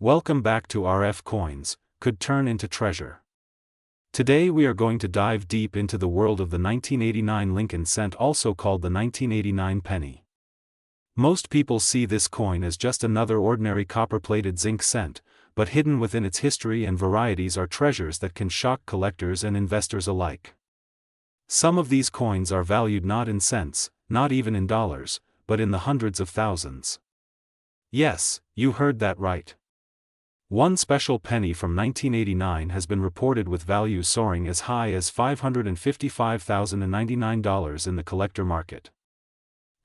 Welcome back to RF Coins, Could Turn into Treasure. Today we are going to dive deep into the world of the 1989 Lincoln cent, also called the 1989 penny. Most people see this coin as just another ordinary copper-plated zinc cent, but hidden within its history and varieties are treasures that can shock collectors and investors alike. Some of these coins are valued not in cents, not even in dollars, but in the hundreds of thousands. Yes, you heard that right. One special penny from 1989 has been reported with values soaring as high as $555,099 in the collector market.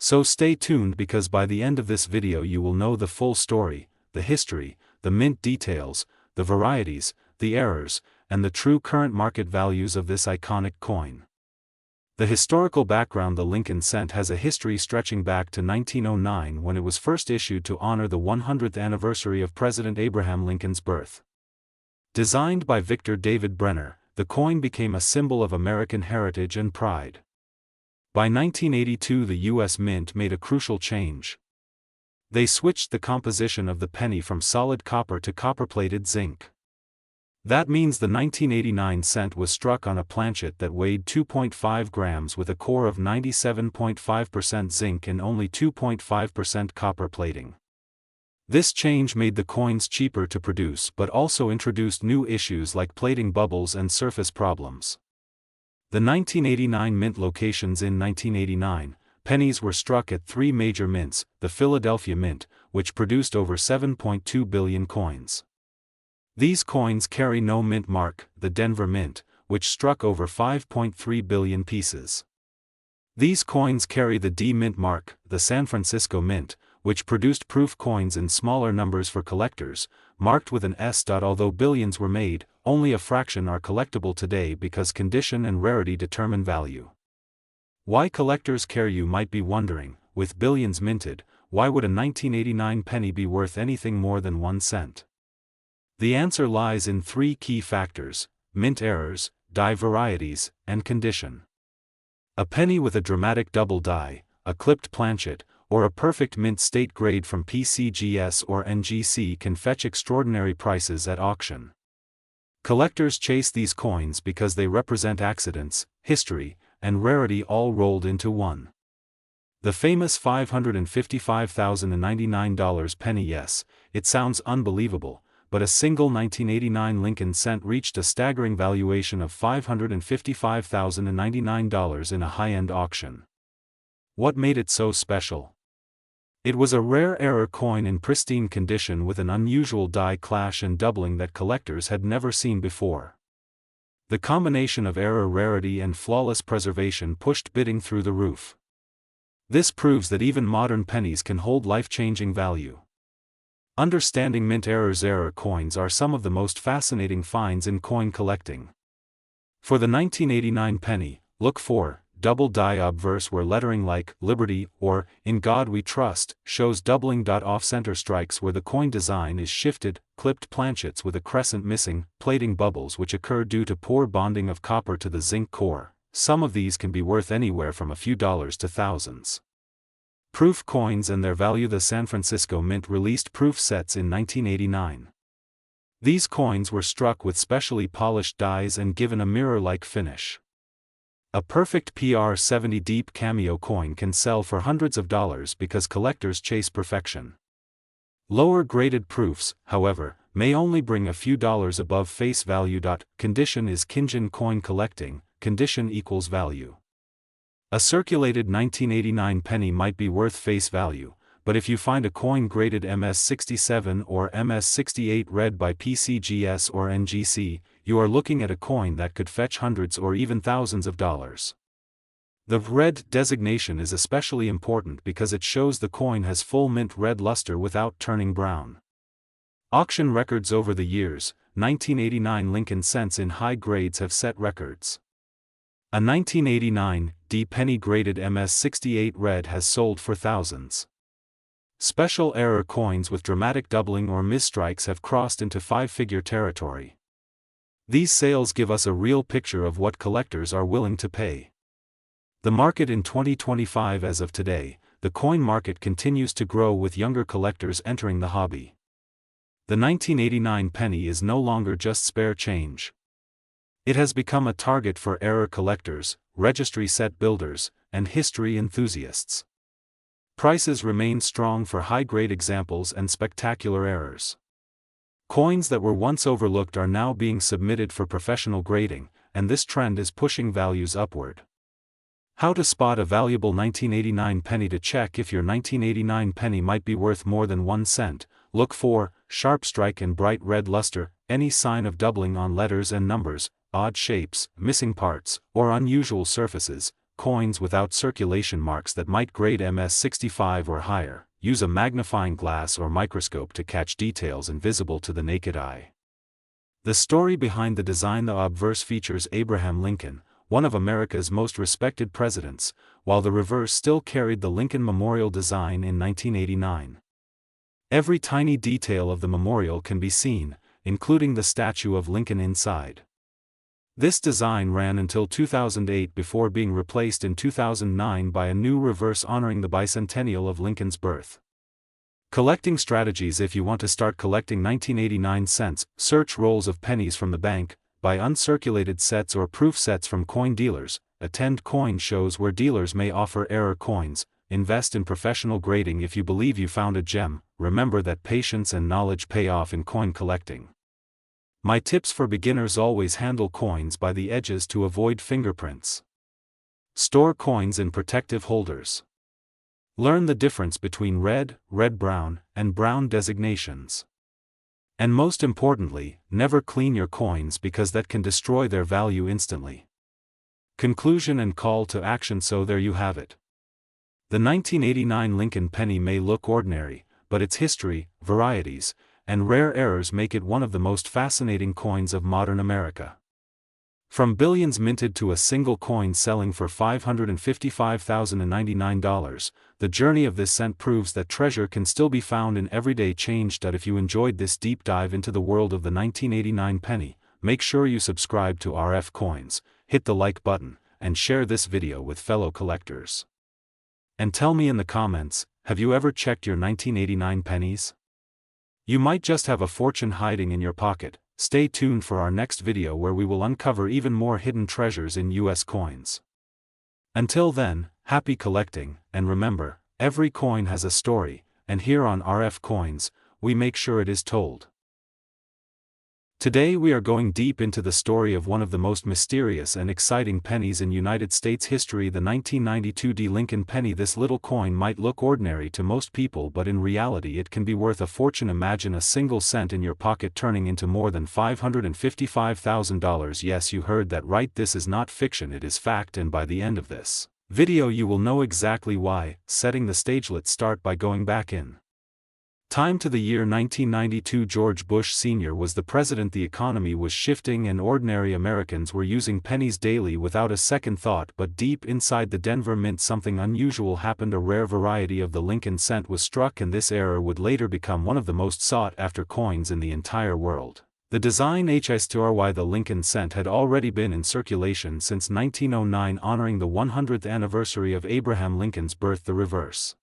So stay tuned, because by the end of this video you will know the full story, the history, the mint details, the varieties, the errors, and the true current market values of this iconic coin. The historical background: the Lincoln cent has a history stretching back to 1909, when it was first issued to honor the 100th anniversary of President Abraham Lincoln's birth. Designed by Victor David Brenner, the coin became a symbol of American heritage and pride. By 1982 the U.S. Mint made a crucial change. They switched the composition of the penny from solid copper to copper-plated zinc. That means the 1989 cent was struck on a planchet that weighed 2.5 grams with a core of 97.5% zinc and only 2.5% copper plating. This change made the coins cheaper to produce, but also introduced new issues like plating bubbles and surface problems. The 1989 mint locations: in 1989, pennies were struck at three major mints: the Philadelphia Mint, which produced over 7.2 billion coins. These coins carry no mint mark; the Denver Mint, which struck over 5.3 billion pieces. These coins carry the D mint mark; the San Francisco Mint, which produced proof coins in smaller numbers for collectors, marked with an S. Although billions were made, only a fraction are collectible today because condition and rarity determine value. Why collectors care, you might be wondering. With billions minted, why would a 1989 penny be worth anything more than 1 cent? The answer lies in three key factors: mint errors, die varieties, and condition. A penny with a dramatic double die, a clipped planchet, or a perfect mint state grade from PCGS or NGC can fetch extraordinary prices at auction. Collectors chase these coins because they represent accidents, history, and rarity all rolled into one. The famous $555,099 penny. Yes, it sounds unbelievable, but a single 1989 Lincoln cent reached a staggering valuation of $555,099 in a high-end auction. What made it so special? It was a rare error coin in pristine condition with an unusual die clash and doubling that collectors had never seen before. The combination of error, rarity, and flawless preservation pushed bidding through the roof. This proves that even modern pennies can hold life-changing value. Understanding mint errors: error coins are some of the most fascinating finds in coin collecting. For the 1989 penny, look for double die obverse, where lettering like Liberty or In God We Trust shows doubling. Off-center strikes, where the coin design is shifted; clipped planchets with a crescent missing; plating bubbles, which occur due to poor bonding of copper to the zinc core. Some of these can be worth anywhere from a few dollars to thousands. Proof coins and their value: the San Francisco Mint released proof sets in 1989. These coins were struck with specially polished dies and given a mirror-like finish. A perfect PR70 deep cameo coin can sell for hundreds of dollars because collectors chase perfection. Lower graded proofs, however, may only bring a few dollars above face value. Condition is Kinjin coin collecting: condition equals value. A circulated 1989 penny might be worth face value, but if you find a coin graded MS67 or MS68 read by PCGS or NGC, you are looking at a coin that could fetch hundreds or even thousands of dollars. The red designation is especially important because it shows the coin has full mint red luster without turning brown. Auction records over the years: 1989 Lincoln cents in high grades have set records. A 1989 D penny graded MS68 red has sold for thousands. Special error coins with dramatic doubling or misstrikes have crossed into five-figure territory. These sales give us a real picture of what collectors are willing to pay. The market in 2025: as of today, the coin market continues to grow with younger collectors entering the hobby. The 1989 penny is no longer just spare change. It has become a target for error collectors, registry set builders, and history enthusiasts. Prices remain strong for high-grade examples and spectacular errors. Coins that were once overlooked are now being submitted for professional grading, and this trend is pushing values upward. How to spot a valuable 1989 penny. To check if your 1989 penny might be worth more than 1 cent, look for sharp strike and bright red luster, any sign of doubling on letters and numbers, odd shapes, missing parts, or unusual surfaces, coins without circulation marks that might grade MS65 or higher. Use a magnifying glass or microscope to catch details invisible to the naked eye. The story behind the design. The obverse features Abraham Lincoln, one of America's most respected presidents, while the reverse still carried the Lincoln Memorial design in 1989. Every tiny detail of the memorial can be seen, including the statue of Lincoln inside. This design ran until 2008 before being replaced in 2009 by a new reverse honoring the bicentennial of Lincoln's birth. Collecting strategies. If you want to start collecting 1989 cents, search rolls of pennies from the bank, buy uncirculated sets or proof sets from coin dealers, attend coin shows where dealers may offer error coins, invest in professional grading. If you believe you found a gem, remember that patience and knowledge pay off in coin collecting. My tips for beginners: always handle coins by the edges to avoid fingerprints. Store coins in protective holders. Learn the difference between red, red-brown, and brown designations. And most importantly, never clean your coins because that can destroy their value instantly. Conclusion and call to action. So there you have it. The 1989 Lincoln penny may look ordinary, but its history, varieties, and rare errors make it one of the most fascinating coins of modern America. From billions minted to a single coin selling for $555,099, the journey of this cent proves that treasure can still be found in everyday change. If you enjoyed this deep dive into the world of the 1989 penny, make sure you subscribe to RF Coins, hit the like button, and share this video with fellow collectors. And tell me in the comments, have you ever checked your 1989 pennies? You might just have a fortune hiding in your pocket. Stay tuned for our next video where we will uncover even more hidden treasures in US coins. Until then, happy collecting, and remember, every coin has a story, and here on RF Coins, we make sure it is told. Today we are going deep into the story of one of the most mysterious and exciting pennies in United States history, the 1992 Lincoln penny. This little coin might look ordinary to most people, but in reality it can be worth a fortune. Imagine a single cent in your pocket turning into more than $555,000. Yes, you heard that right, this is not fiction, it is fact, and by the end of this video you will know exactly why. Setting the stage, let's start by going back in time to the year 1992. George Bush Sr. was the president. The economy was shifting and ordinary Americans were using pennies daily without a second thought. But deep inside the Denver Mint something unusual happened. A rare variety of the Lincoln cent was struck, and this error would later become one of the most sought after coins in the entire world. The design HSTRY, the Lincoln cent, had already been in circulation since 1909, honoring the 100th anniversary of Abraham Lincoln's birth. The reverse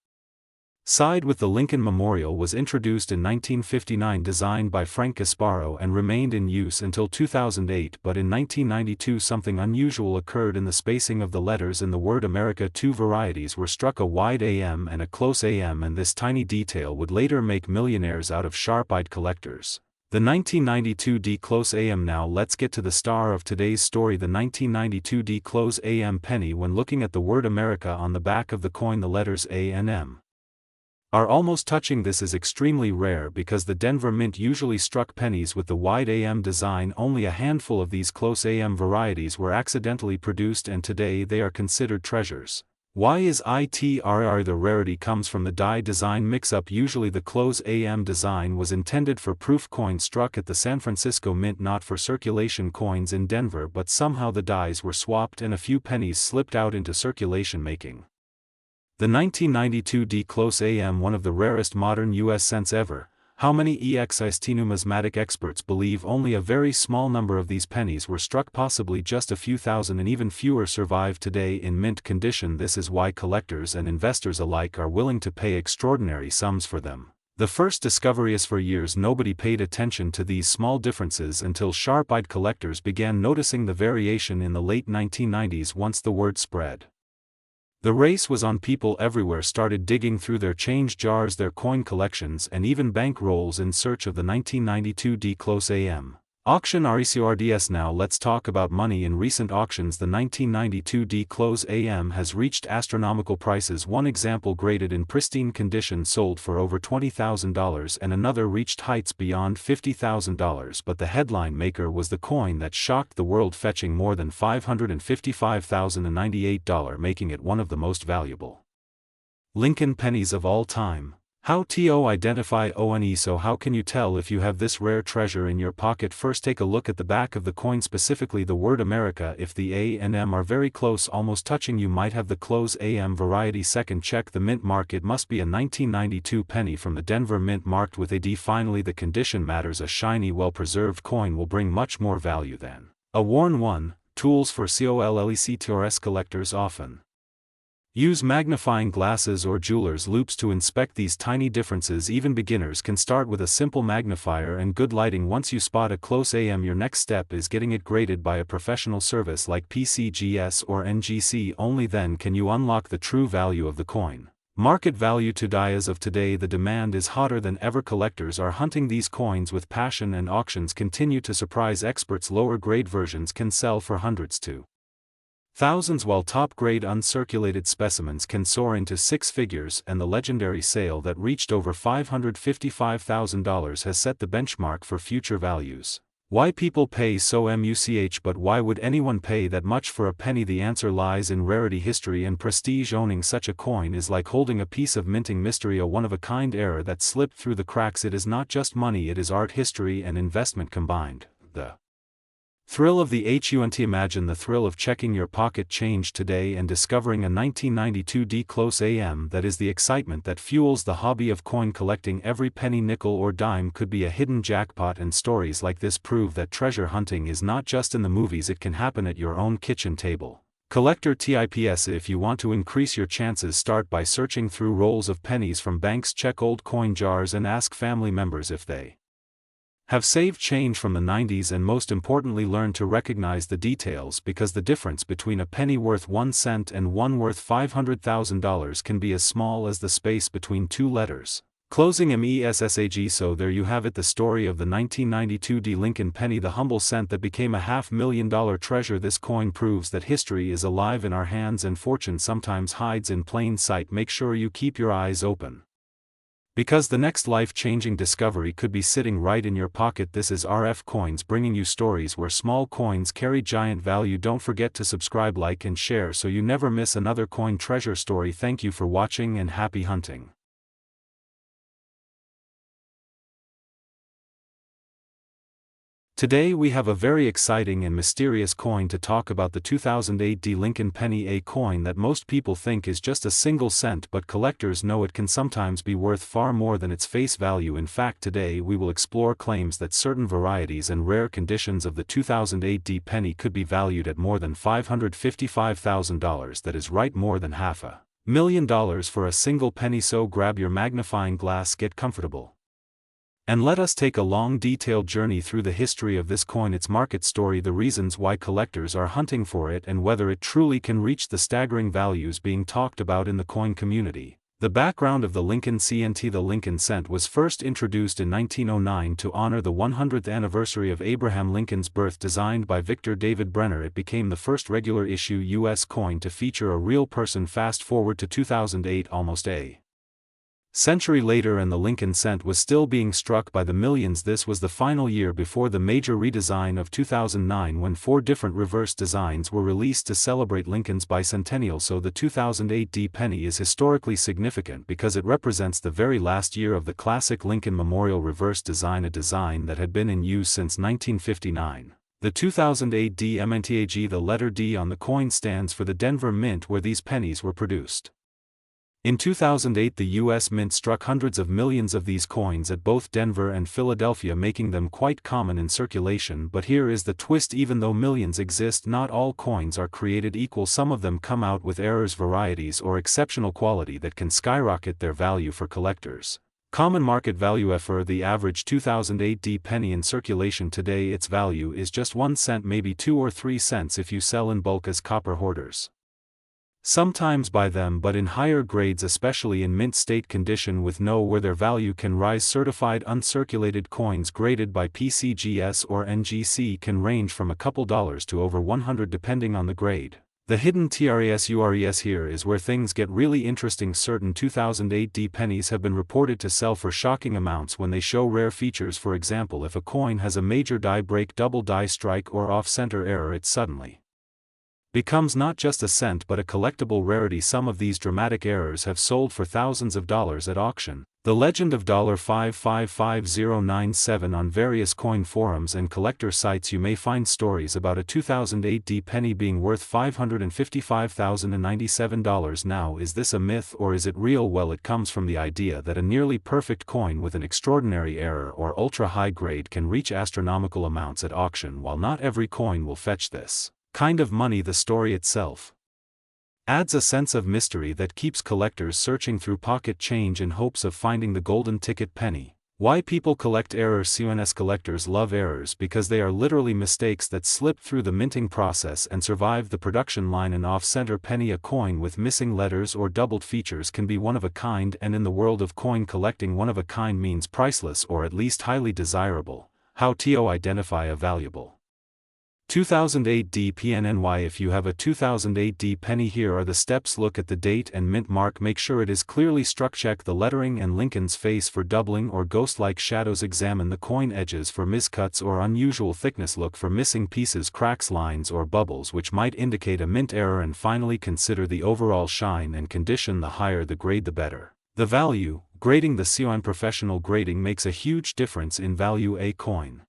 side with the Lincoln Memorial was introduced in 1959, designed by Frank Gasparo, and remained in use until 2008. But in 1992 something unusual occurred in the spacing of the letters in the word America. Two varieties were struck, a wide AM and a close AM, and this tiny detail would later make millionaires out of sharp-eyed collectors. The 1992 D close AM. Now let's get to the star of today's story, the 1992 D close AM penny. When looking at the word America on the back of the coin, the letters A and M are almost touching. This is extremely rare because the Denver Mint usually struck pennies with the wide AM design. Only a handful of these close AM varieties were accidentally produced, and today they are considered treasures. Why is ITRR? The rarity comes from the die design mix-up. Usually the close AM design was intended for proof coins struck at the San Francisco Mint, not for circulation coins in Denver, but somehow the dies were swapped and a few pennies slipped out into circulation, making the 1992 D close AM one of the rarest modern US cents ever. How many EXIST numismatic experts believe only a very small number of these pennies were struck, possibly just a few thousand, and even fewer survive today in mint condition. This is why collectors and investors alike are willing to pay extraordinary sums for them. The first discovery is for years nobody paid attention to these small differences until sharp-eyed collectors began noticing the variation in the late 1990s once the word spread. The race was on. People everywhere started digging through their change jars, their coin collections, and even bank rolls in search of the 1992 D-Close AM auction RECORDS. Now let's talk about money in recent auctions. The 1992 D-Close AM has reached astronomical prices. One example graded in pristine condition sold for over $20,000 and another reached heights beyond $50,000, but the headline maker was the coin that shocked the world, fetching more than $555,098, making it one of the most valuable Lincoln pennies of all time. How to identify one? So how can you tell if you have this rare treasure in your pocket? First, take a look at the back of the coin, specifically the word America. If the A and M are very close, almost touching, you might have the close AM variety. Second, check the mint mark. It must be a 1992 penny from the Denver Mint marked with AD. Finally, the condition matters. A shiny, well-preserved coin will bring much more value than a worn one. Tools for collectors. Collectors often use magnifying glasses or jeweler's loupes to inspect these tiny differences. Even beginners can start with a simple magnifier and good lighting. Once you spot a close AM, your next step is getting it graded by a professional service like PCGS or NGC. Only then can you unlock the true value of the coin. Market value today. As of today, the demand is hotter than ever. Collectors are hunting these coins with passion, and auctions continue to surprise experts. Lower grade versions can sell for hundreds to thousands, while top-grade uncirculated specimens can soar into six figures, and the legendary sale that reached over $555,000 has set the benchmark for future values. Why people pay so much? But why would anyone pay that much for a penny? The answer lies in rarity, history, and prestige. Owning such a coin is like holding a piece of minting mystery, a one-of-a-kind error that slipped through the cracks. It is not just money, it is art, history, and investment combined. The thrill of the hunt. Imagine the thrill of checking your pocket change today and discovering a 1992 D-Close AM. That is the excitement that fuels the hobby of coin collecting. Every penny, nickel, or dime could be a hidden jackpot, and stories like this prove that treasure hunting is not just in the movies, it can happen at your own kitchen table. Collector tips. If you want to increase your chances, start by searching through rolls of pennies from banks. Check old coin jars and ask family members if they have saved change from the 90s, and most importantly, learn to recognize the details, because the difference between a penny worth 1 cent and one worth $500,000 can be as small as the space between two letters. Closing MESSAG. So there you have it, the story of the 1992 D Lincoln penny, the humble cent that became a $500,000 treasure. This coin proves that history is alive in our hands and fortune sometimes hides in plain sight. Make sure you keep your eyes open, because the next life-changing discovery could be sitting right in your pocket. This is RF Coins, bringing you stories where small coins carry giant value. Don't forget to subscribe, like, and share so you never miss another coin treasure story. Thank you for watching and happy hunting. Today we have a very exciting and mysterious coin to talk about, the 2008 D Lincoln penny, a coin that most people think is just a single cent, but collectors know it can sometimes be worth far more than its face value. In fact, today we will explore claims that certain varieties and rare conditions of the 2008 D penny could be valued at more than $555,000. That is right, more than $500,000 for a single penny. So grab your magnifying glass, get comfortable, and let us take a long, detailed journey through the history of this coin, its market story, the reasons why collectors are hunting for it, and whether it truly can reach the staggering values being talked about in the coin community. The background of the Lincoln cent. The Lincoln cent was first introduced in 1909 to honor the 100th anniversary of Abraham Lincoln's birth. Designed by Victor David Brenner, it became the first regular issue U.S. coin to feature a real person. Fast forward to 2008, almost a century later, and the Lincoln cent was still being struck by the millions. This was the final year before the major redesign of 2009, when 4 different reverse designs were released to celebrate Lincoln's bicentennial. So the 2008 D penny is historically significant because it represents the very last year of the classic Lincoln Memorial reverse design, a design that had been in use since 1959. The 2008 D MNTAG, the letter D on the coin, stands for the Denver Mint, where these pennies were produced. In 2008, the U.S. Mint struck hundreds of millions of these coins at both Denver and Philadelphia, making them quite common in circulation. But here is the twist: even though millions exist, not all coins are created equal. Some of them come out with errors, varieties, or exceptional quality that can skyrocket their value for collectors. Common market value for the average 2008 penny in circulation today, its value is just 1 cent, maybe 2 or 3 cents if you sell in bulk as copper hoarders. Sometimes buy them, but in higher grades, especially in mint state condition with no where their value can rise. Certified uncirculated coins graded by PCGS or NGC can range from a couple dollars to over 100 depending on the grade. The hidden TRASURES here is where things get really interesting. Certain 2008 pennies have been reported to sell for shocking amounts when they show rare features. For example, if a coin has a major die break, double die strike, or off-center error, it suddenly becomes not just a cent but a collectible rarity. Some of these dramatic errors have sold for thousands of dollars at auction. The legend of $5555097 on various coin forums and collector sites. You may find stories about a 2008 penny being worth $555,097. Now, is this a myth or is it real? Well, it comes from the idea that a nearly perfect coin with an extraordinary error or ultra-high grade can reach astronomical amounts at auction, while not every coin will fetch this kind of money. The story itself adds a sense of mystery that keeps collectors searching through pocket change in hopes of finding the golden ticket penny. Why people collect errors? CONS collectors love errors because they are literally mistakes that slip through the minting process and survive the production line. An off-center penny, a coin with missing letters or doubled features, can be one of a kind, and in the world of coin collecting, one of a kind means priceless or at least highly desirable. How to identify a valuable 2008 PNNY. If you have a 2008 penny, here are the steps. Look at the date and mint mark. Make sure it is clearly struck. Check the lettering and Lincoln's face for doubling or ghost-like shadows. Examine the coin edges for miscuts or unusual thickness. Look for missing pieces, cracks, lines, or bubbles which might indicate a mint error. And finally, consider the overall shine and condition. The higher the grade, the better the value. Grading. The CON professional grading makes a huge difference in value. A coin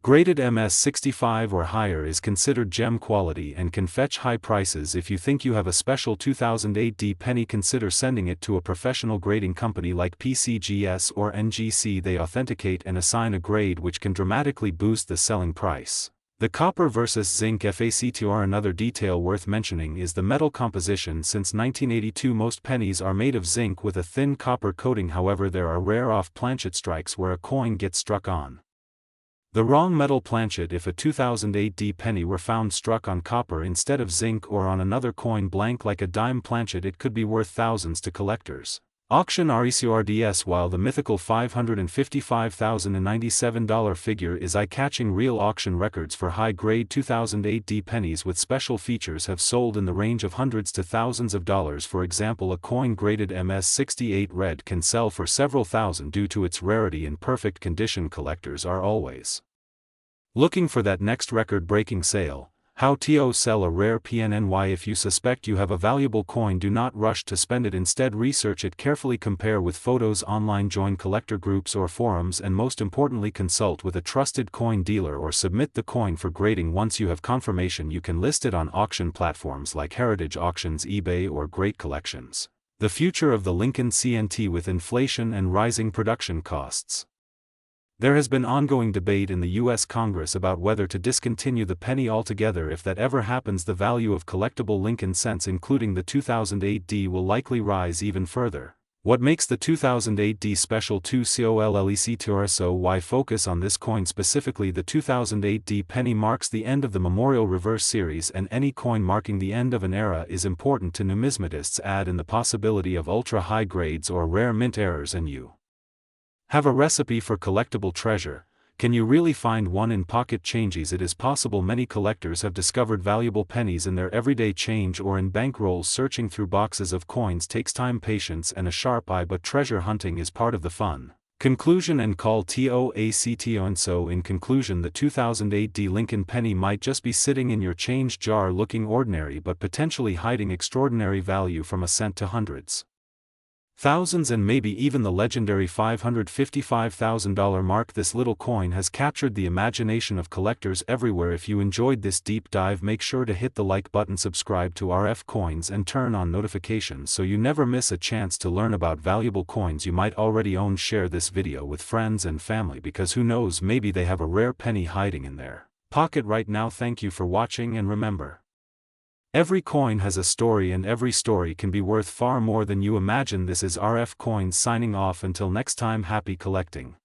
graded MS65 or higher is considered gem quality and can fetch high prices. If you think you have a special 2008 penny, consider sending it to a professional grading company like PCGS or NGC. They authenticate and assign a grade which can dramatically boost the selling price. The copper versus zinc FACTR. Another detail worth mentioning is the metal composition. Since 1982, most pennies are made of zinc with a thin copper coating. However, there are rare off-planchet strikes where a coin gets struck on the wrong metal planchet. If a 2008 penny were found struck on copper instead of zinc or on another coin blank like a dime planchet, it could be worth thousands to collectors. Auction RECORDS. While the mythical $555,097 figure is eye-catching, real auction records for high-grade 2008 pennies with special features have sold in the range of hundreds to thousands of dollars. For example, a coin graded MS68 red can sell for several thousand due to its rarity and perfect condition. Collectors are always looking for that next record-breaking sale. How to sell a rare PNNY. If you suspect you have a valuable coin, do not rush to spend it. Instead, research it carefully, compare with photos online, join collector groups or forums, and most importantly, consult with a trusted coin dealer or submit the coin for grading. Once you have confirmation, you can list it on auction platforms like Heritage Auctions, eBay, or Great Collections. The future of the Lincoln CNT with inflation and rising production costs. There has been ongoing debate in the U.S. Congress about whether to discontinue the penny altogether. If that ever happens, the value of collectible Lincoln cents, including the 2008 will likely rise even further. What makes the 2008 special to COLLECTRSO? Why focus on this coin specifically? The 2008 penny marks the end of the Memorial Reverse series, and any coin marking the end of an era is important to numismatists. Add in the possibility of ultra-high grades or rare mint errors and you have a recipe for collectible treasure. Can you really find one in pocket changes? It is possible. Many collectors have discovered valuable pennies in their everyday change or in bankrolls. Searching through boxes of coins takes time, patience, and a sharp eye, but treasure hunting is part of the fun. Conclusion and call to ACTO. And so, in conclusion, the 2008 Lincoln penny might just be sitting in your change jar looking ordinary but potentially hiding extraordinary value, from a cent to hundreds, thousands, and maybe even the legendary $555,000 mark. This little coin has captured the imagination of collectors everywhere. If you enjoyed this deep dive, make sure to hit the like button, subscribe to RF Coins, and turn on notifications so you never miss a chance to learn about valuable coins you might already own. Share this video with friends and family, because who knows, maybe they have a rare penny hiding in their pocket right now. Thank you for watching, and remember, Every coin has a story, and every story can be worth far more than you imagine. This is RF Coins signing off. Until next time, happy collecting.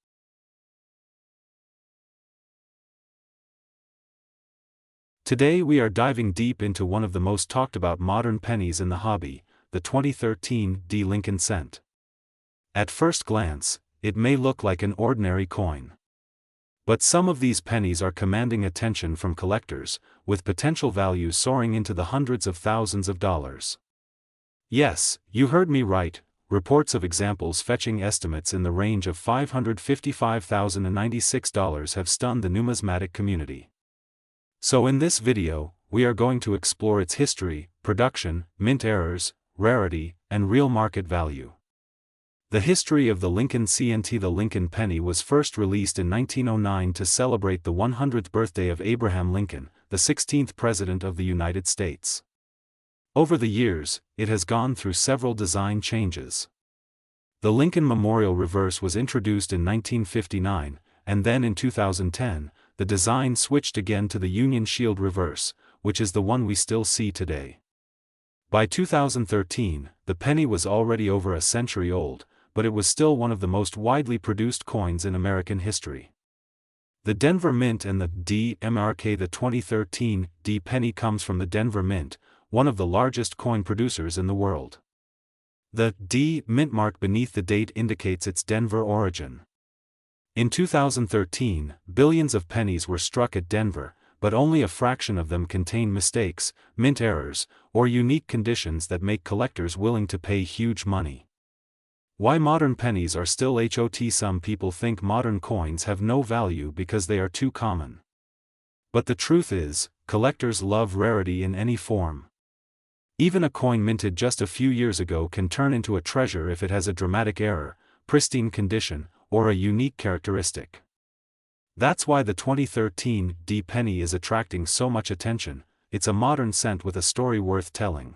Today we are diving deep into one of the most talked about modern pennies in the hobby, the 2013 Lincoln cent. At first glance, it may look like an ordinary coin. But some of these pennies are commanding attention from collectors, with potential value soaring into the hundreds of thousands of dollars. Yes, you heard me right, reports of examples fetching estimates in the range of $555,096 have stunned the numismatic community. So in this video, we are going to explore its history, production, mint errors, rarity, and real market value. The history of the Lincoln cent. The Lincoln penny was first released in 1909 to celebrate the 100th birthday of Abraham Lincoln, the 16th President of the United States. Over the years, it has gone through several design changes. The Lincoln Memorial reverse was introduced in 1959, and then in 2010, the design switched again to the Union Shield reverse, which is the one we still see today. By 2013, the penny was already over a century old, but it was still one of the most widely produced coins in American history. The Denver Mint and the D-Mark. The 2013 D penny comes from the Denver Mint, one of the largest coin producers in the world. The D mint mark beneath the date indicates its Denver origin. In 2013, billions of pennies were struck at Denver, but only a fraction of them contain mistakes, mint errors, or unique conditions that make collectors willing to pay huge money. Why modern pennies are still hot? Some people think modern coins have no value because they are too common. But the truth is, collectors love rarity in any form. Even a coin minted just a few years ago can turn into a treasure if it has a dramatic error, pristine condition, or a unique characteristic. That's why the 2013 D penny is attracting so much attention. It's a modern cent with a story worth telling.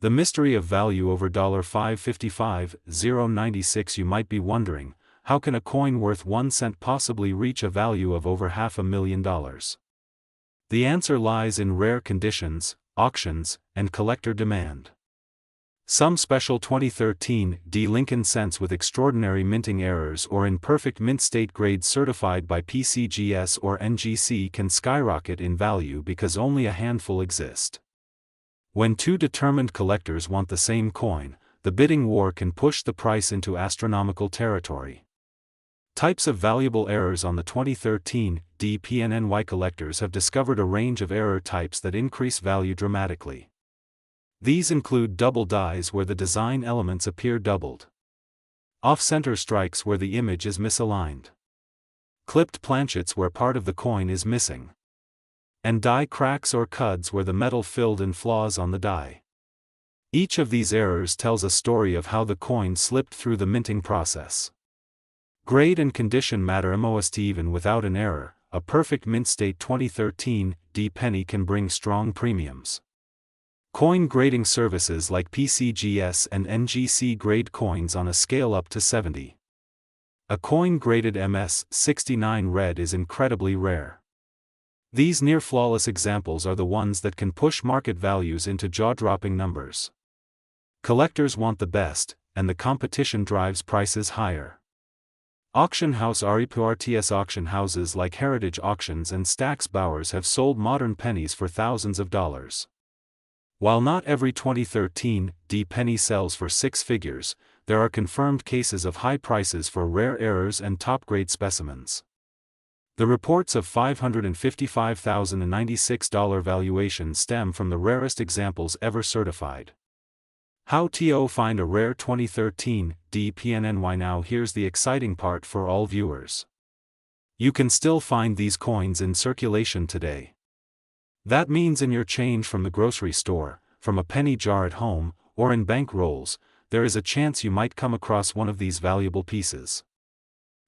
The mystery of value over $555,096. You might be wondering, how can a coin worth 1 cent possibly reach a value of over $500,000? The answer lies in rare conditions, auctions, and collector demand. Some special 2013 D Lincoln cents with extraordinary minting errors or in perfect mint state grades certified by PCGS or NGC can skyrocket in value because only a handful exist. When two determined collectors want the same coin, the bidding war can push the price into astronomical territory. Types of valuable errors on the 2013 D PNNY. Collectors have discovered a range of error types that increase value dramatically. These include double dies where the design elements appear doubled, off-center strikes where the image is misaligned, clipped planchets where part of the coin is missing, and die cracks or cuds where the metal filled in flaws on the die. Each of these errors tells a story of how the coin slipped through the minting process. Grade and condition matter most. Even without an error, a perfect mint state 2013 D penny can bring strong premiums. Coin grading services like PCGS and NGC grade coins on a scale up to 70. A coin graded MS69 red is incredibly rare. These near-flawless examples are the ones that can push market values into jaw-dropping numbers. Collectors want the best, and the competition drives prices higher. Auction house REPRTS auction houses like Heritage Auctions and Stack's Bowers have sold modern pennies for thousands of dollars. While not every 2013 D penny sells for six figures, there are confirmed cases of high prices for rare errors and top-grade specimens. The reports of $555,096 valuations stem from the rarest examples ever certified. How to find a rare 2013 D PNNY? Now here's the exciting part for all viewers. You can still find these coins in circulation today. That means in your change from the grocery store, from a penny jar at home, or in bank rolls, there is a chance you might come across one of these valuable pieces.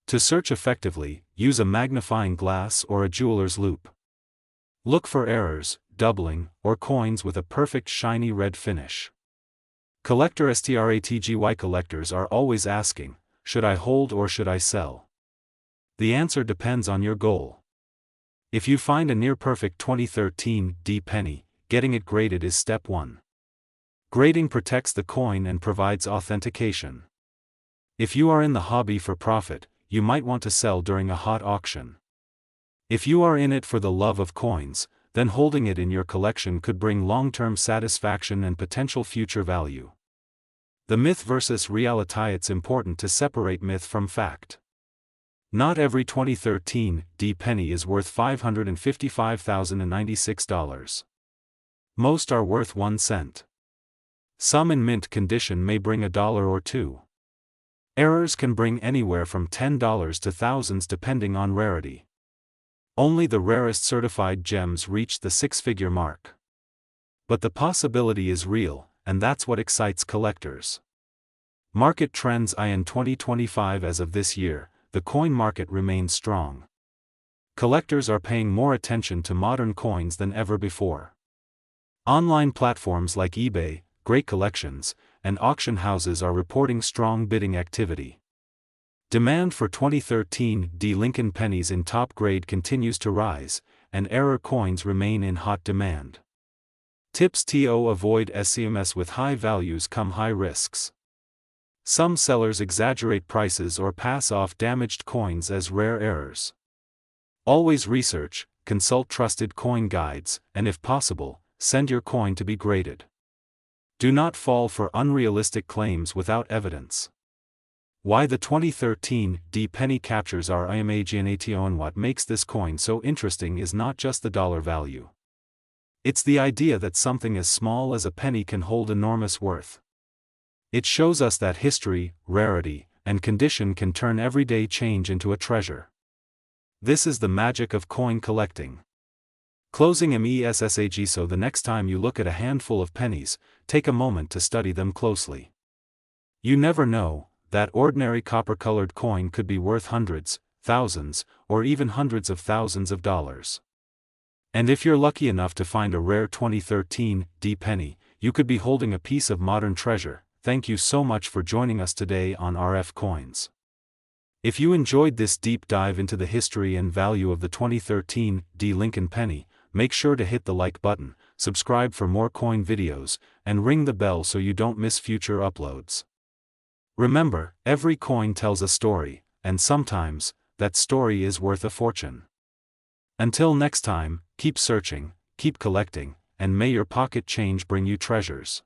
To search effectively, use a magnifying glass or a jeweler's loupe. Look for errors, doubling, or coins with a perfect shiny red finish. Collector strategy. Collectors are always asking, should I hold or should I sell? The answer depends on your goal. If you find a near-perfect 2013 D penny, getting it graded is step 1. Grading protects the coin and provides authentication. If you are in the hobby for profit, you might want to sell during a hot auction. If you are in it for the love of coins, then holding it in your collection could bring long-term satisfaction and potential future value. The myth versus reality. It's important to separate myth from fact. Not every 2013 D penny is worth $555,096. Most are worth 1 cent. Some in mint condition may bring $1 or $2. Errors can bring anywhere from $10 to thousands depending on rarity. Only the rarest certified gems reach the 6-figure mark. But the possibility is real, and that's what excites collectors. Market trends. In 2025. As of this year, the coin market remains strong. Collectors are paying more attention to modern coins than ever before. Online platforms like eBay, Great Collections, and auction houses are reporting strong bidding activity. Demand for 2013 D Lincoln pennies in top grade continues to rise, and error coins remain in hot demand. Tips to avoid scams. With high values come high risks. Some sellers exaggerate prices or pass off damaged coins as rare errors. Always research, consult trusted coin guides, and if possible, send your coin to be graded. Do not fall for unrealistic claims without evidence. Why the 2013 D penny captures our imagination. What makes this coin so interesting is not just the dollar value. It's the idea that something as small as a penny can hold enormous worth. It shows us that history, rarity, and condition can turn everyday change into a treasure. This is the magic of coin collecting. Closing MESSAG. So the next time you look at a handful of pennies, take a moment to study them closely. You never know, that ordinary copper-colored coin could be worth hundreds, thousands, or even hundreds of thousands of dollars. And if you're lucky enough to find a rare 2013 D penny, you could be holding a piece of modern treasure. Thank you so much for joining us today on RF Coins. If you enjoyed this deep dive into the history and value of the 2013 D Lincoln penny, make sure to hit the like button, subscribe for more coin videos, and ring the bell so you don't miss future uploads. Remember, every coin tells a story, and sometimes, that story is worth a fortune. Until next time, keep searching, keep collecting, and may your pocket change bring you treasures.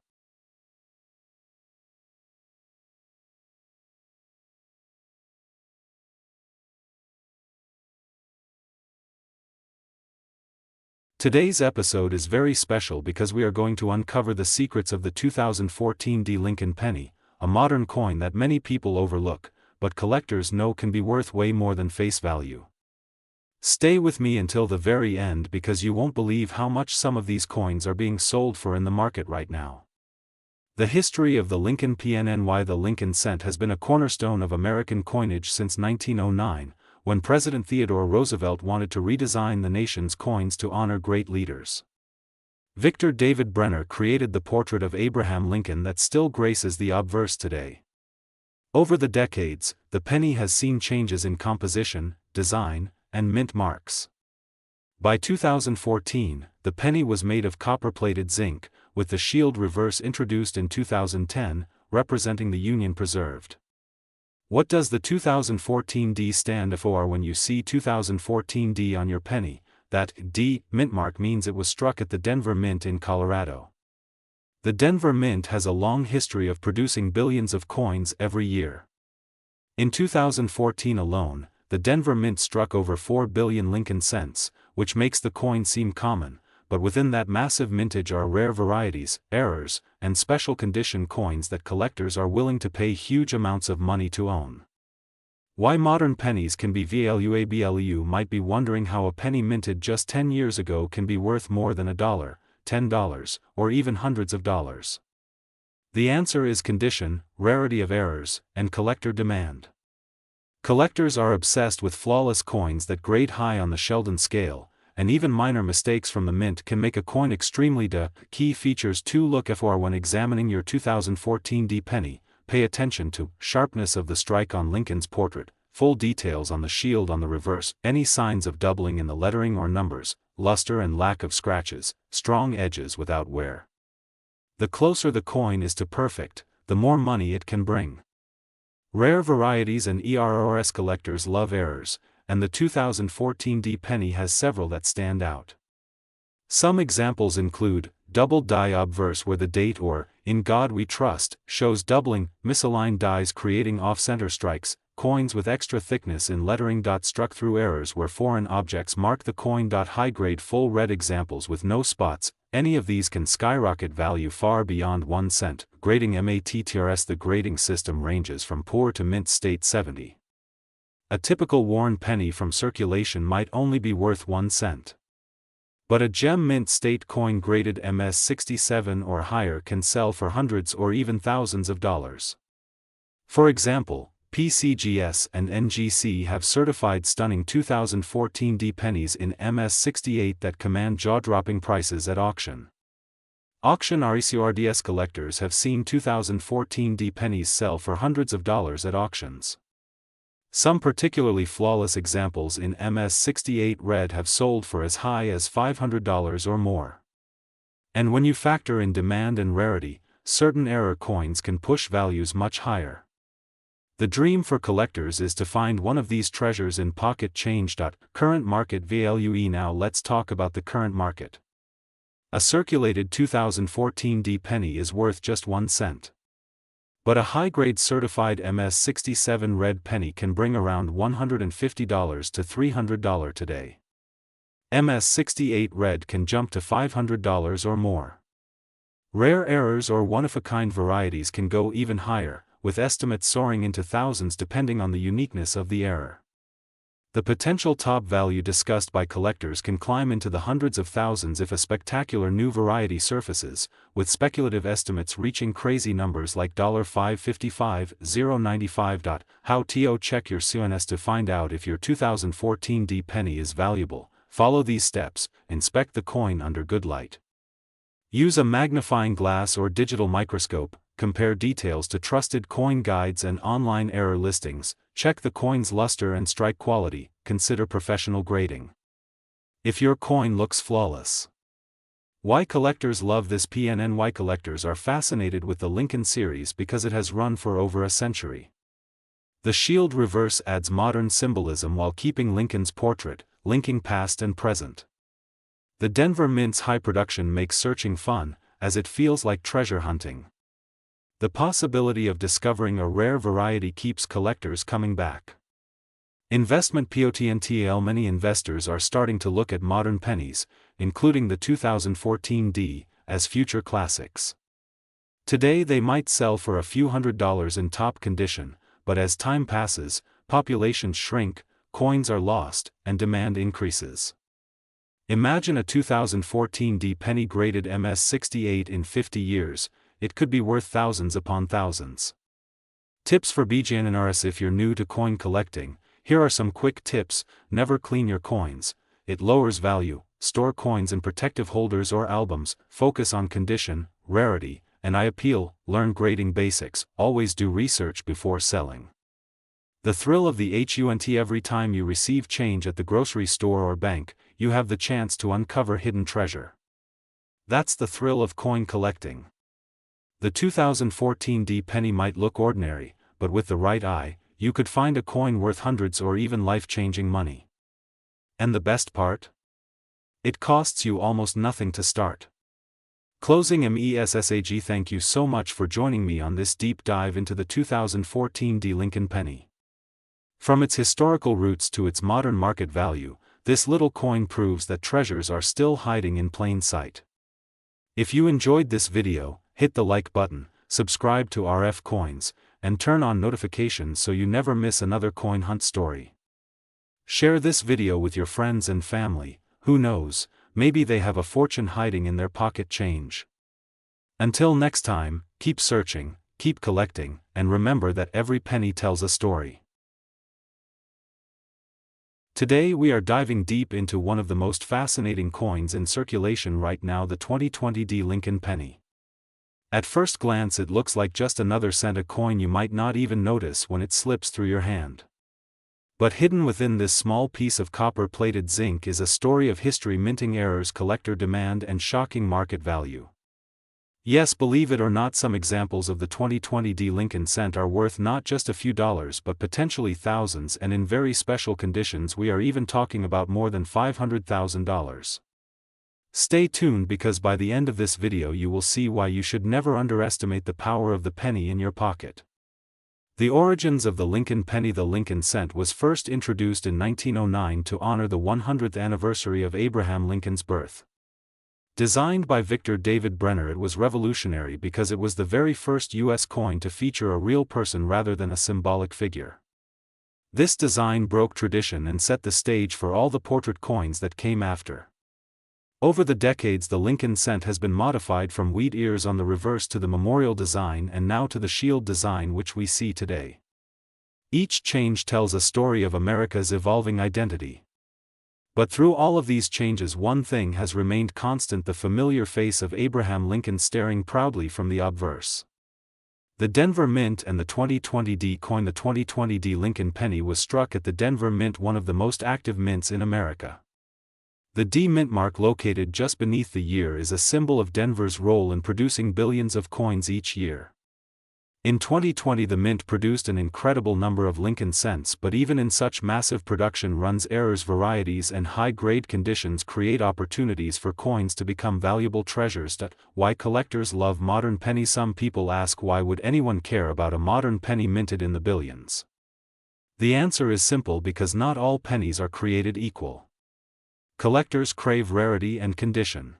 Today's episode is very special because we are going to uncover the secrets of the 2014 D Lincoln penny, a modern coin that many people overlook, but collectors know can be worth way more than face value. Stay with me until the very end because you won't believe how much some of these coins are being sold for in the market right now. The history of the Lincoln PNNY. The Lincoln cent has been a cornerstone of American coinage since 1909, when President Theodore Roosevelt wanted to redesign the nation's coins to honor great leaders. Victor David Brenner created the portrait of Abraham Lincoln that still graces the obverse today. Over the decades, the penny has seen changes in composition, design, and mint marks. By 2014, the penny was made of copper-plated zinc, with the shield reverse introduced in 2010, representing the Union preserved. What does the 2014 D stand for? When you see 2014 D on your penny, that D mint mark means it was struck at the Denver Mint in Colorado. The Denver Mint has a long history of producing billions of coins every year. In 2014 alone, the Denver Mint struck over 4 billion Lincoln cents, which makes the coin seem common, but within that massive mintage are rare varieties, errors, and special condition coins that collectors are willing to pay huge amounts of money to own. Why modern pennies can be valuable? You might be wondering how a penny minted just 10 years ago can be worth more than $1, $10, or even hundreds of dollars. The answer is condition, rarity of errors, and collector demand. Collectors are obsessed with flawless coins that grade high on the Sheldon scale, and even minor mistakes from the mint can make a coin extremely key features to look for when examining your 2014 D penny. Pay attention to sharpness of the strike on Lincoln's portrait, full details on the shield on the reverse, any signs of doubling in the lettering or numbers, luster and lack of scratches, strong edges without wear. The closer the coin is to perfect, the more money it can bring. Rare varieties and ERRS collectors love errors, and the 2014 D penny has several that stand out. Some examples include double die obverse where the date or "In God We Trust" shows doubling, misaligned dies creating off-center strikes, coins with extra thickness in lettering. Struck through errors where foreign objects mark the coin. High-grade full red examples with no spots. Any of these can skyrocket value far beyond 1 cent. Grading MATTRS. The grading system ranges from poor to mint state 70. A typical worn penny from circulation might only be worth 1 cent. But a gem mint state coin graded MS67 or higher can sell for hundreds or even thousands of dollars. For example, PCGS and NGC have certified stunning 2014 D pennies in MS68 that command jaw-dropping prices at auction. Auction RECRDS collectors have seen 2014 D pennies sell for hundreds of dollars at auctions. Some particularly flawless examples in MS68 red have sold for as high as $500 or more. And when you factor in demand and rarity, certain error coins can push values much higher. The dream for collectors is to find one of these treasures in pocket change. Current market value. Now let's talk about the current market. A circulated 2014 D penny is worth just 1 cent. But a high-grade certified MS67 red penny can bring around $150 to $300 today. MS68 red can jump to $500 or more. Rare errors or one-of-a-kind varieties can go even higher, with estimates soaring into thousands depending on the uniqueness of the error. The potential top value discussed by collectors can climb into the hundreds of thousands if a spectacular new variety surfaces, with speculative estimates reaching crazy numbers like $555, $0.95. How to check your CNS to find out if your 2014 D penny is valuable. Follow these steps. Inspect the coin under good light. Use a magnifying glass or digital microscope. Compare details to trusted coin guides and online error listings. Check the coin's luster and strike quality. Consider professional grading. If your coin looks flawless. Why collectors love this PNN? Why collectors are fascinated with the Lincoln series? Because it has run for over a century. The shield reverse adds modern symbolism while keeping Lincoln's portrait, linking past and present. The Denver Mint's high production makes searching fun, as it feels like treasure hunting. The possibility of discovering a rare variety keeps collectors coming back. Investment potential. Many investors are starting to look at modern pennies, including the 2014 D, as future classics. Today they might sell for a few $100s in top condition, but as time passes, populations shrink, coins are lost, and demand increases. Imagine a 2014 D penny graded MS68 in 50 years. It could be worth thousands upon thousands. Tips for beginners. If you're new to coin collecting, here are some quick tips. Never clean your coins. It lowers value. Store coins in protective holders or albums. Focus on condition, rarity, and appeal. Learn grading basics. Always do research before selling. The thrill of the hunt. Every time you receive change at the grocery store or bank, you have the chance to uncover hidden treasure. That's the thrill of coin collecting. The 2014 D penny might look ordinary, but with the right eye, you could find a coin worth hundreds or even life-changing money. And the best part? It costs you almost nothing to start. Closing MESSAG. Thank you so much for joining me on this deep dive into the 2014 D Lincoln penny. From its historical roots to its modern market value, this little coin proves that treasures are still hiding in plain sight. If you enjoyed this video, hit the like button, subscribe to RF Coins, and turn on notifications so you never miss another coin hunt story. Share this video with your friends and family. Who knows, maybe they have a fortune hiding in their pocket change. Until next time, keep searching, keep collecting, and remember that every penny tells a story. Today we are diving deep into one of the most fascinating coins in circulation right now, the 2020 D Lincoln penny. At first glance it looks like just another cent, a coin you might not even notice when it slips through your hand. But hidden within this small piece of copper-plated zinc is a story of history, minting errors, collector demand, and shocking market value. Yes, believe it or not, some examples of the 2020 Lincoln cent are worth not just a few dollars but potentially thousands, and in very special conditions we are even talking about more than $500,000. Stay tuned, because by the end of this video you will see why you should never underestimate the power of the penny in your pocket. The origins of the Lincoln penny. The Lincoln cent was first introduced in 1909 to honor the 100th anniversary of Abraham Lincoln's birth. Designed by Victor David Brenner, it was revolutionary because it was the very first U.S. coin to feature a real person rather than a symbolic figure. This design broke tradition and set the stage for all the portrait coins that came after. Over the decades, the Lincoln cent has been modified from wheat ears on the reverse to the memorial design and now to the shield design which we see today. Each change tells a story of America's evolving identity. But through all of these changes, one thing has remained constant: the familiar face of Abraham Lincoln staring proudly from the obverse. The Denver Mint and the 2020 D coin. The 2020 D Lincoln penny was struck at the Denver Mint, one of the most active mints in America. The D mint mark, located just beneath the year, is a symbol of Denver's role in producing billions of coins each year. In 2020, the Mint produced an incredible number of Lincoln cents, but even in such massive production runs, errors, varieties, and high-grade conditions create opportunities for coins to become valuable treasures. Why collectors love modern pennies. Some people ask, why would anyone care about a modern penny minted in the billions? The answer is simple: because not all pennies are created equal. Collectors crave rarity and condition.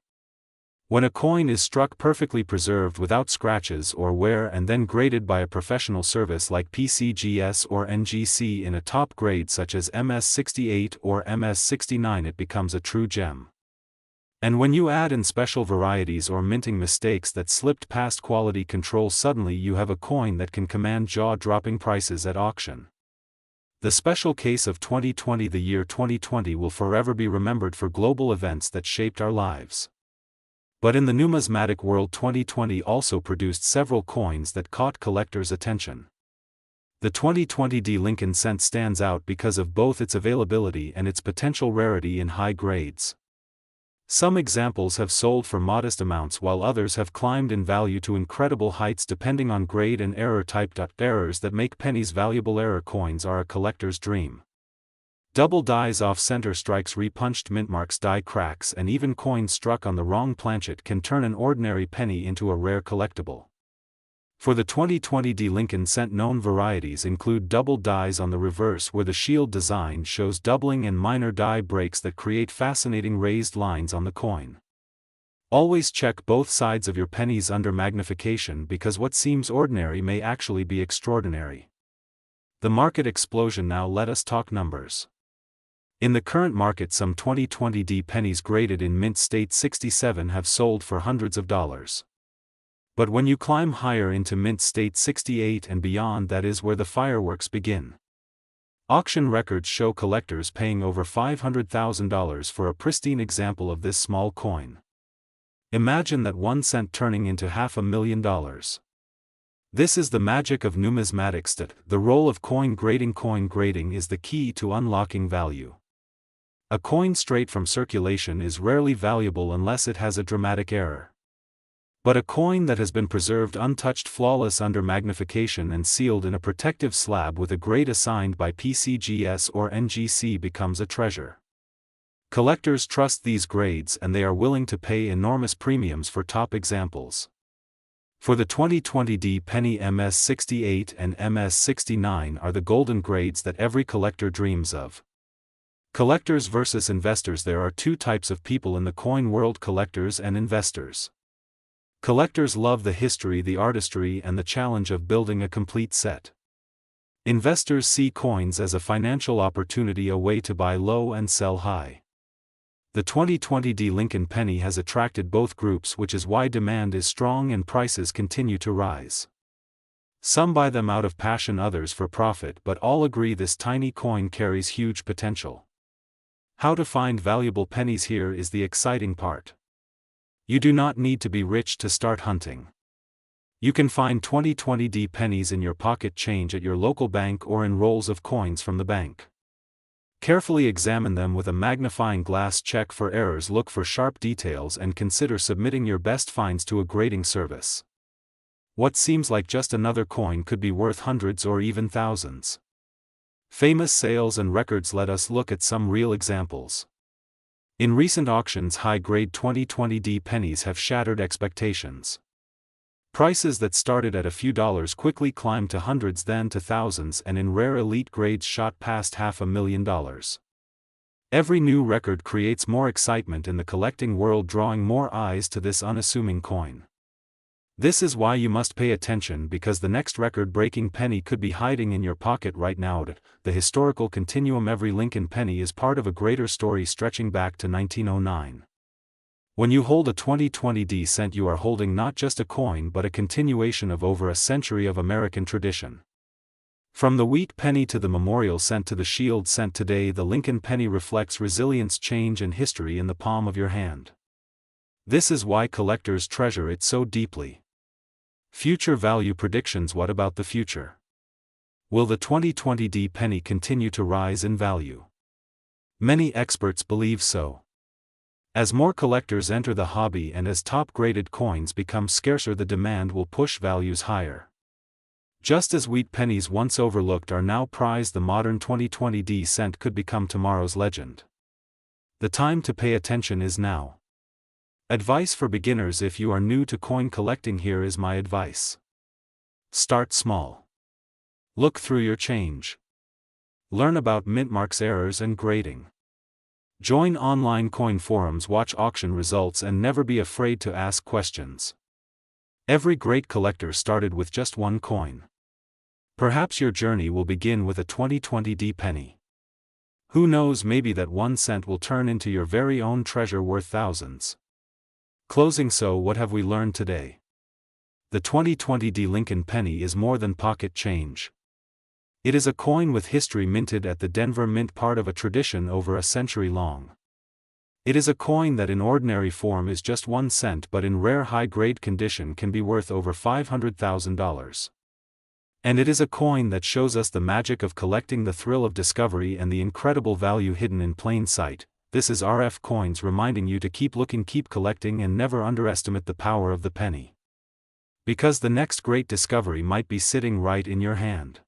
When a coin is struck perfectly preserved without scratches or wear and then graded by a professional service like PCGS or NGC in a top grade such as MS68 or MS69, it becomes a true gem. And when you add in special varieties or minting mistakes that slipped past quality control, suddenly you have a coin that can command jaw-dropping prices at auction. The special case of 2020. The year 2020 will forever be remembered for global events that shaped our lives. But in the numismatic world, 2020 also produced several coins that caught collectors' attention. The 2020 D Lincoln cent stands out because of both its availability and its potential rarity in high grades. Some examples have sold for modest amounts, while others have climbed in value to incredible heights depending on grade and error type. Errors that make pennies valuable. Error coins are a collector's dream. Double dies, off-center strikes, repunched mint marks, die cracks, and even coins struck on the wrong planchet can turn an ordinary penny into a rare collectible. For the 2020 D Lincoln cent, known varieties include double dies on the reverse, where the shield design shows doubling, and minor die breaks that create fascinating raised lines on the coin. Always check both sides of your pennies under magnification, because what seems ordinary may actually be extraordinary. The market explosion. Now let us talk numbers. In the current market, some 2020 D pennies graded in mint state 67 have sold for hundreds of dollars. But when you climb higher into mint state 68 and beyond, that is where the fireworks begin. Auction records show collectors paying over $500,000 for a pristine example of this small coin. Imagine that 1 cent turning into $500,000. This is the magic of numismatics. The role of coin grading. Coin grading is the key to unlocking value. A coin straight from circulation is rarely valuable unless it has a dramatic error. But a coin that has been preserved untouched, flawless under magnification, and sealed in a protective slab with a grade assigned by PCGS or NGC becomes a treasure. Collectors trust these grades, and they are willing to pay enormous premiums for top examples. For the 2020 D penny, MS68 and MS69 are the golden grades that every collector dreams of. Collectors versus investors. There are two types of people in the coin world: collectors and investors. Collectors love the history, the artistry, and the challenge of building a complete set. Investors see coins as a financial opportunity, a way to buy low and sell high. The 2020 D Lincoln penny has attracted both groups, which is why demand is strong and prices continue to rise. Some buy them out of passion, others for profit, but all agree this tiny coin carries huge potential. How to find valuable pennies? Here is the exciting part. You do not need to be rich to start hunting. You can find 2020 D pennies in your pocket change at your local bank or in rolls of coins from the bank. Carefully examine them with a magnifying glass, check for errors, look for sharp details, and consider submitting your best finds to a grading service. What seems like just another coin could be worth hundreds or even thousands. Famous sales and records. Let us look at some real examples. In recent auctions, high-grade 2020D pennies have shattered expectations. Prices that started at a few dollars quickly climbed to hundreds, then to thousands, and in rare elite grades shot past $500,000. Every new record creates more excitement in the collecting world, drawing more eyes to this unassuming coin. This is why you must pay attention, because the next record-breaking penny could be hiding in your pocket right now. The historical continuum. Every Lincoln penny is part of a greater story stretching back to 1909. When you hold a 2020D cent, you are holding not just a coin but a continuation of over a century of American tradition. From the wheat penny to the memorial cent to the shield cent, today the Lincoln penny reflects resilience, change, and history in the palm of your hand. This is why collectors treasure it so deeply. Future value predictions. What about the future? Will the 2020D penny continue to rise in value? Many experts believe so. As more collectors enter the hobby and as top-graded coins become scarcer, the demand will push values higher. Just as wheat pennies, once overlooked, are now prized, the modern 2020D cent could become tomorrow's legend. The time to pay attention is now. Advice for beginners. If you are new to coin collecting, here is my advice. Start small. Look through your change. Learn about mint marks, errors, and grading. Join online coin forums, watch auction results, and never be afraid to ask questions. Every great collector started with just one coin. Perhaps your journey will begin with a 2020D penny. Who knows, maybe that 1 cent will turn into your very own treasure worth thousands. Closing. So what have we learned today? The 2020D Lincoln penny is more than pocket change. It is a coin with history, minted at the Denver Mint, part of a tradition over a century long. It is a coin that in ordinary form is just 1 cent, but in rare high-grade condition can be worth over $500,000. And it is a coin that shows us the magic of collecting, the thrill of discovery, and the incredible value hidden in plain sight. This is RF Coins reminding you to keep looking, keep collecting, and never underestimate the power of the penny. Because the next great discovery might be sitting right in your hand.